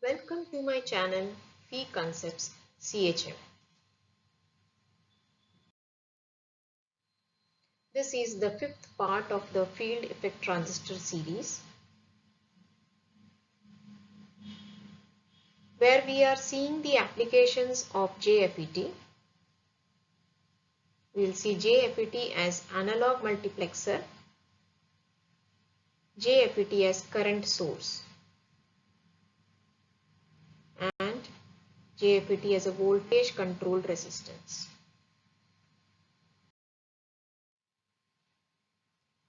Welcome to my channel Phi Concepts CHM. This is the fifth part of the field effect transistor series, where we are seeing the applications of JFET. We will see JFET as analog multiplexer, JFET as current source, and JFET as a voltage controlled resistance.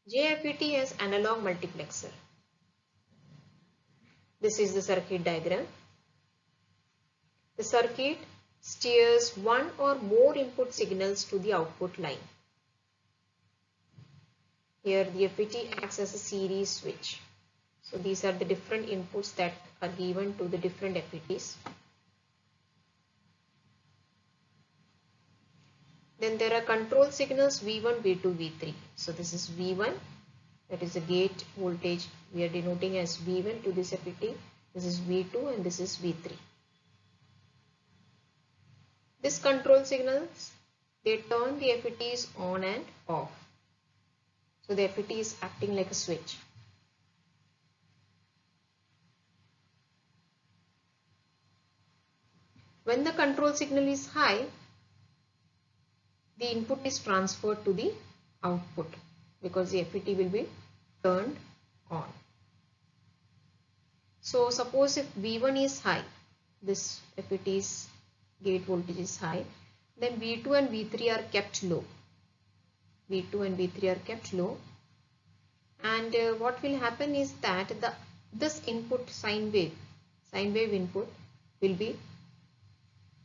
JFET as analog multiplexer. This is the circuit diagram. The circuit steers one or more input signals to the output line. Here the FET acts as a series switch. So these are the different inputs that are given to the different FETs. Then there are control signals V1, V2, V3. So this is V1, that is the gate voltage we are denoting as V1 to this FET. This is V2 and this is V3. This control signals, they turn the FETs on and off. So the FET is acting like a switch. When the control signal is high, the input is transferred to the output because the FET will be turned on. So suppose if V1 is high, this FET's gate voltage is high, then V2 and V3 are kept low. V2 and V3 are kept low, and what will happen is that this input sine wave input will be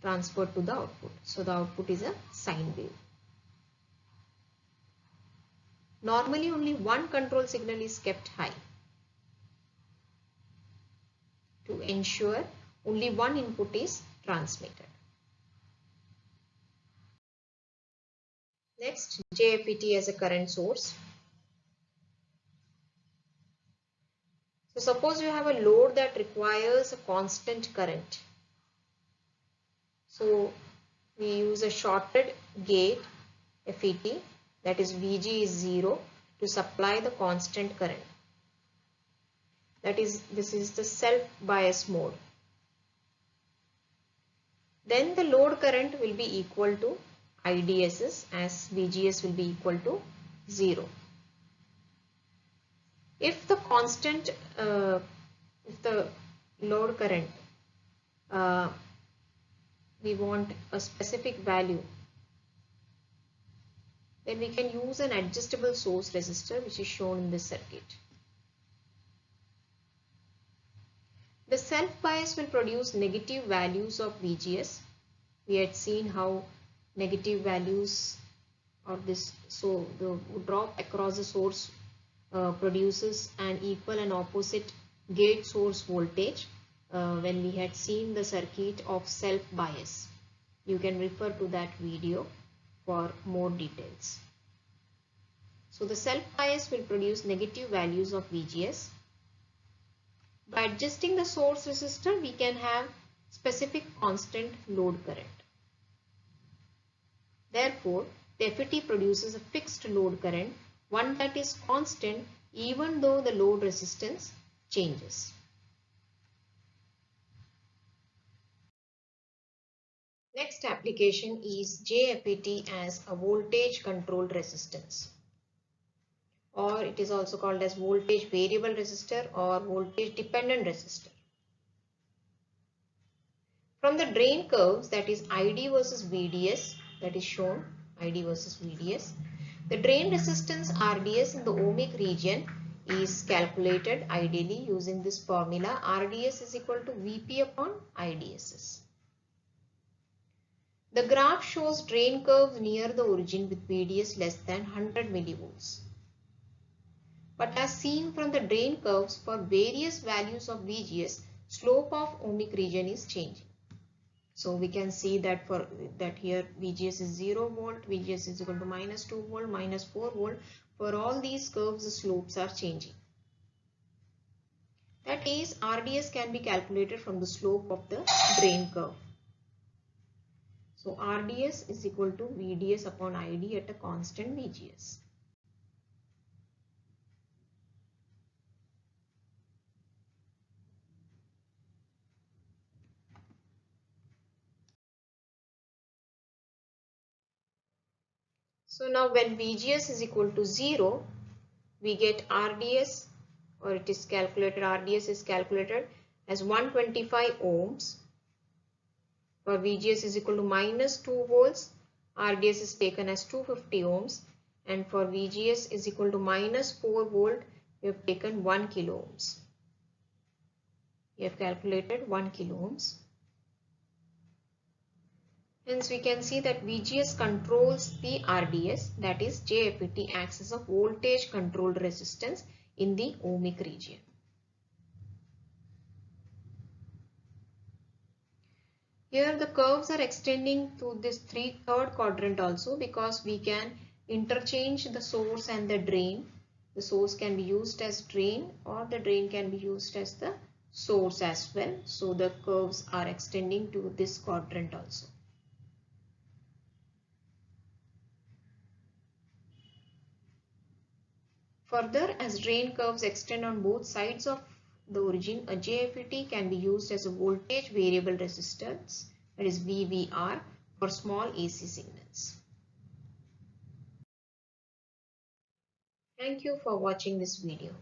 transferred to the output. So the output is a sine wave. Normally only one control signal is kept high to ensure only one input is transmitted. Next, JFET as a current source. So suppose you have a load that requires a constant current. So we use a shorted gate FET, that is VG is 0, to supply the constant current. That is, this is the self-bias mode. Then the load current will be equal to IDSS, as VGS will be equal to 0. If the constant, if the load current, we want a specific value, then we can use an adjustable source resistor, which is shown in this circuit. The self-bias will produce negative values of VGS. We had seen how negative values of this, so the drop across the source produces an equal and opposite gate source voltage when we had seen the circuit of self-bias. You can refer to that video for more details. So the self-bias will produce negative values of VGS. By adjusting the source resistor, we can have specific constant load current. Therefore, the FET produces a fixed load current, one that is constant even though the load resistance changes. Next application is JFET as a voltage controlled resistance, or it is also called as voltage variable resistor or voltage dependent resistor. From the drain curves, that is ID versus VDS, that is shown, ID versus VDS, the drain resistance RDS in the ohmic region is calculated ideally using this formula. RDS is equal to VP upon IDSS. The graph shows drain curves near the origin with VDS less than 100 millivolts. But as seen from the drain curves, for various values of VGS, slope of ohmic region is changing. So we can see that for that here VGS is 0 volt, VGS is equal to minus 2 volt, minus 4 volt. For all these curves, the slopes are changing. That is, RDS can be calculated from the slope of the drain curve. So RDS is equal to VDS upon ID at a constant VGS. So now when VGS is equal to 0, we get RDS, or it is calculated, RDS is calculated as 125 ohms. For VGS is equal to minus 2 volts, RDS is taken as 250 ohms, and for VGS is equal to minus 4 volt, we have taken 1 kilo ohms. We have calculated 1 kilo ohms. Hence we can see that VGS controls the RDS, that is JFET acts as a voltage controlled resistance in the ohmic region. Here the curves are extending to this third quadrant also, because we can interchange the source and the drain. The source can be used as drain, or the drain can be used as the source as well. So the curves are extending to this quadrant also. Further, as drain curves extend on both sides of the origin, a JFET can be used as a voltage variable resistance, that is VVR, for small AC signals. Thank you for watching this video.